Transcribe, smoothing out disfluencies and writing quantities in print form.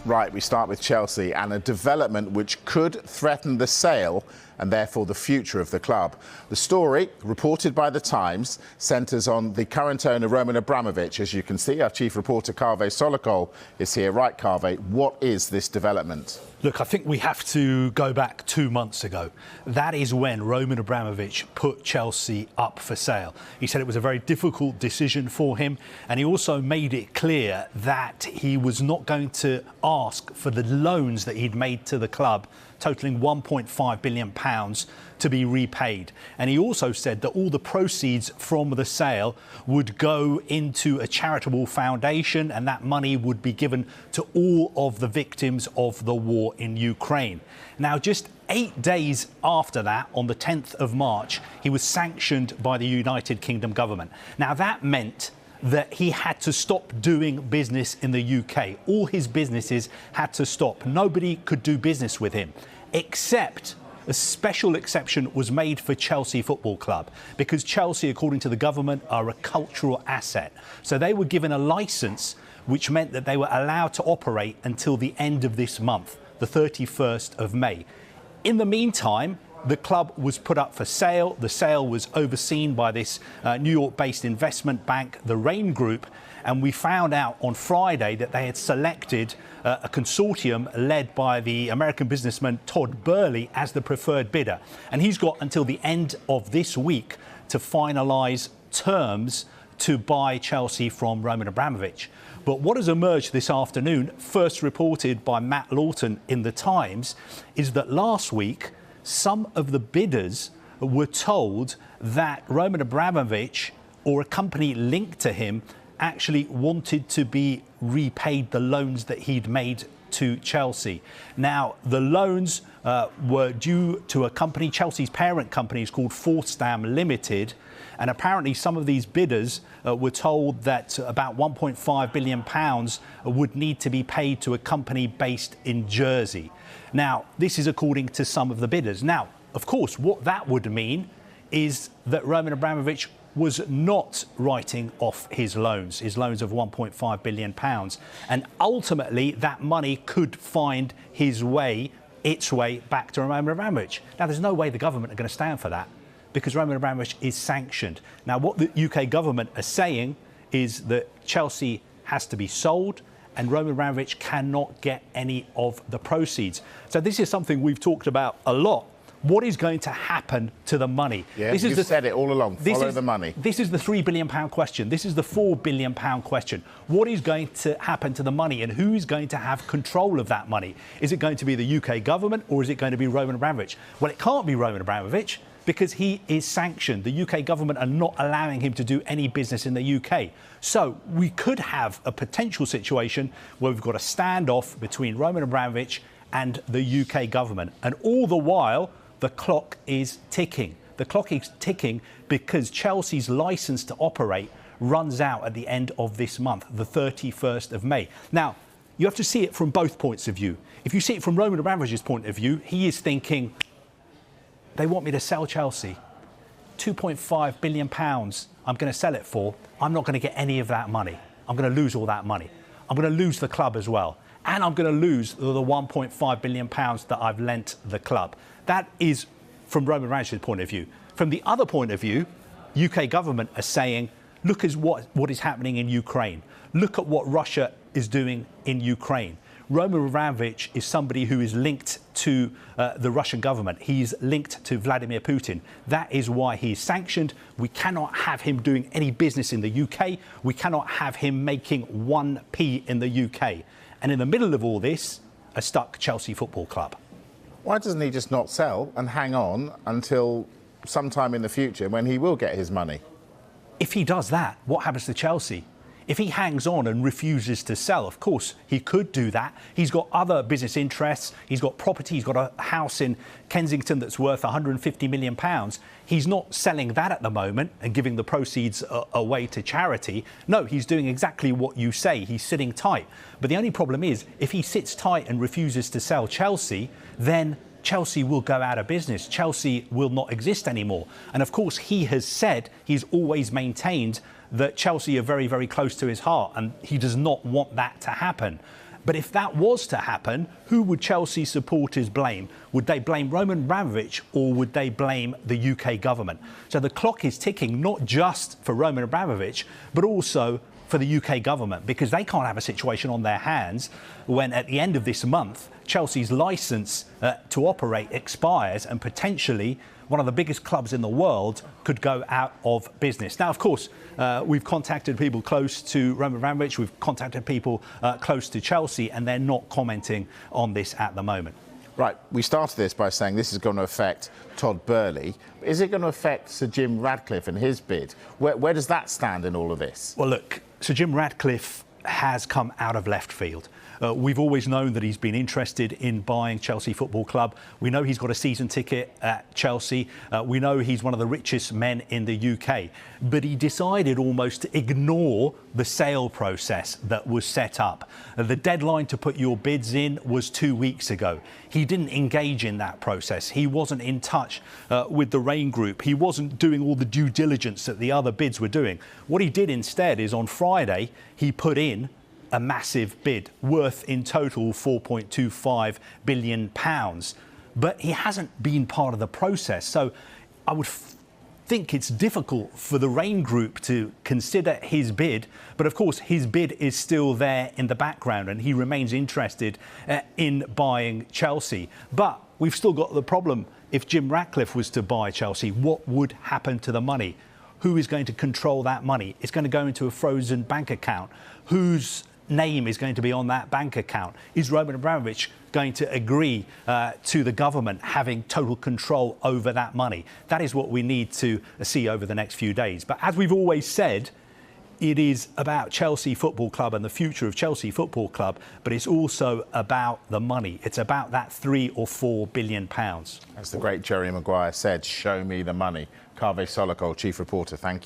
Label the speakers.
Speaker 1: Right, we start with Chelsea and a development which could threaten the sale and therefore the future of the club. The story, reported by The Times, centres on the current owner, Roman Abramovich. As you can see, our chief reporter, Kaveh Solokol, is here. Right, Kaveh, what is this development?
Speaker 2: Look, I think we have to go back 2 months ago. That is when Roman Abramovich put Chelsea up for sale. He said it was a very difficult decision for him, and he also made it clear that he was not going to ask for the loans that he'd made to the club, totalling £1.5 billion, to be repaid. And he also said that all the proceeds from the sale would go into a charitable foundation, and that money would be given to all of the victims of the war in Ukraine. Now, just 8 days after that, on the 10th of March, he was sanctioned by the United Kingdom government. Now, that meant that he had to stop doing business in the UK. All his businesses had to stop. Nobody could do business with him, except a special exception was made for Chelsea Football Club, because Chelsea, according to the government, are a cultural asset. So they were given a licence, which meant that they were allowed to operate until the end of this month, the 31st of May. In the meantime, the club was put up for sale. The sale was overseen by this New York-based investment bank, the Rain Group, and we found out on Friday that they had selected a consortium led by the American businessman Todd Burley as the preferred bidder. And he's got until the end of this week to finalise terms to buy Chelsea from Roman Abramovich. But what has emerged this afternoon, first reported by Matt Lawton in The Times, is that last week some of the bidders were told that Roman Abramovich or a company linked to him actually wanted to be repaid the loans that he'd made to Chelsea. Now, the loans were due to a company, Chelsea's parent company is called Forstam Limited, and apparently some of these bidders were told that about £1.5 billion would need to be paid to a company based in Jersey. Now, this is according to some of the bidders. Now, of course, what that would mean is that Roman Abramovich was not writing off his loans of £1.5 billion. And ultimately, that money could find its way back to Roman Abramovich. Now, there's no way the government are going to stand for that, because Roman Abramovich is sanctioned. Now, what the UK government are saying is that Chelsea has to be sold and Roman Abramovich cannot get any of the proceeds. So this is something we've talked about a lot. What is going to happen to the money?
Speaker 1: Yeah, you've said it all along. Follow the money.
Speaker 2: This is the £3 billion question. This is the £4 billion question. What is going to happen to the money, and who is going to have control of that money? Is it going to be the UK government, or is it going to be Roman Abramovich? Well, it can't be Roman Abramovich, because he is sanctioned. The UK government are not allowing him to do any business in the UK. So we could have a potential situation where we've got a standoff between Roman Abramovich and the UK government. And all the while, the clock is ticking. The clock is ticking because Chelsea's licence to operate runs out at the end of this month, the 31st of May. Now, you have to see it from both points of view. If you see it from Roman Abramovich's point of view, he is thinking, they want me to sell Chelsea. £2.5 billion I'm going to sell it for. I'm not going to get any of that money. I'm going to lose all that money. I'm going to lose the club as well. And I'm going to lose the £1.5 billion that I've lent the club. That is from Roman Abramovich's point of view. From the other point of view, UK government are saying, look at what is happening in Ukraine. Look at what Russia is doing in Ukraine. Roman Abramovich is somebody who is linked to the Russian government. He's linked to Vladimir Putin. That is why he's sanctioned. We cannot have him doing any business in the UK. We cannot have him making 1p in the UK. And in the middle of all this, are stuck Chelsea Football Club.
Speaker 1: Why doesn't he just not sell and hang on until sometime in the future when he will get his money?
Speaker 2: If he does that, what happens to Chelsea? If he hangs on and refuses to sell, of course, he could do that. He's got other business interests. He's got property. He's got a house in Kensington that's worth £150 million. He's not selling that at the moment and giving the proceeds away to charity. No, he's doing exactly what you say. He's sitting tight. But the only problem is, if he sits tight and refuses to sell Chelsea, then Chelsea will go out of business. Chelsea will not exist anymore. And of course, he has said, he's always maintained that Chelsea are very, very close to his heart, and he does not want that to happen. But if that was to happen, who would Chelsea supporters blame? Would they blame Roman Abramovich or would they blame the UK government? So the clock is ticking not just for Roman Abramovich, but also for the UK government, because they can't have a situation on their hands when at the end of this month, Chelsea's licence to operate expires and potentially one of the biggest clubs in the world could go out of business. Now, of course, we've contacted people close to Roman Abramovich, we've contacted people close to Chelsea, and they're not commenting on this at the moment.
Speaker 1: Right, we started this by saying this is going to affect Todd Boehly. Is it going to affect Sir Jim Ratcliffe and his bid? Where does that stand in all of this?
Speaker 2: Well, look, Sir Jim Ratcliffe has come out of left field. We've always known that he's been interested in buying Chelsea Football Club. We know he's got a season ticket at Chelsea. We know he's one of the richest men in the UK. But he decided almost to ignore the sale process that was set up. The deadline to put your bids in was 2 weeks ago. He didn't engage in that process. He wasn't in touch with the Rain Group. He wasn't doing all the due diligence that the other bids were doing. What he did instead is on Friday, he put in a massive bid worth in total £4.25 billion. But he hasn't been part of the process. So I would think it's difficult for the Rain Group to consider his bid. But of course, his bid is still there in the background and he remains interested in buying Chelsea. But we've still got the problem. If Jim Ratcliffe was to buy Chelsea, what would happen to the money? Who is going to control that money? It's going to go into a frozen bank account. Whose name is going to be on that bank account? Is Roman Abramovich going to agree to the government having total control over that money? That is what we need to see over the next few days. But as we've always said, it is about Chelsea Football Club and the future of Chelsea Football Club, but it's also about the money. It's about that £3 or £4 billion.
Speaker 1: As the great Jerry Maguire said, show me the money. Kaveh Solokol, Chief Reporter, thank you.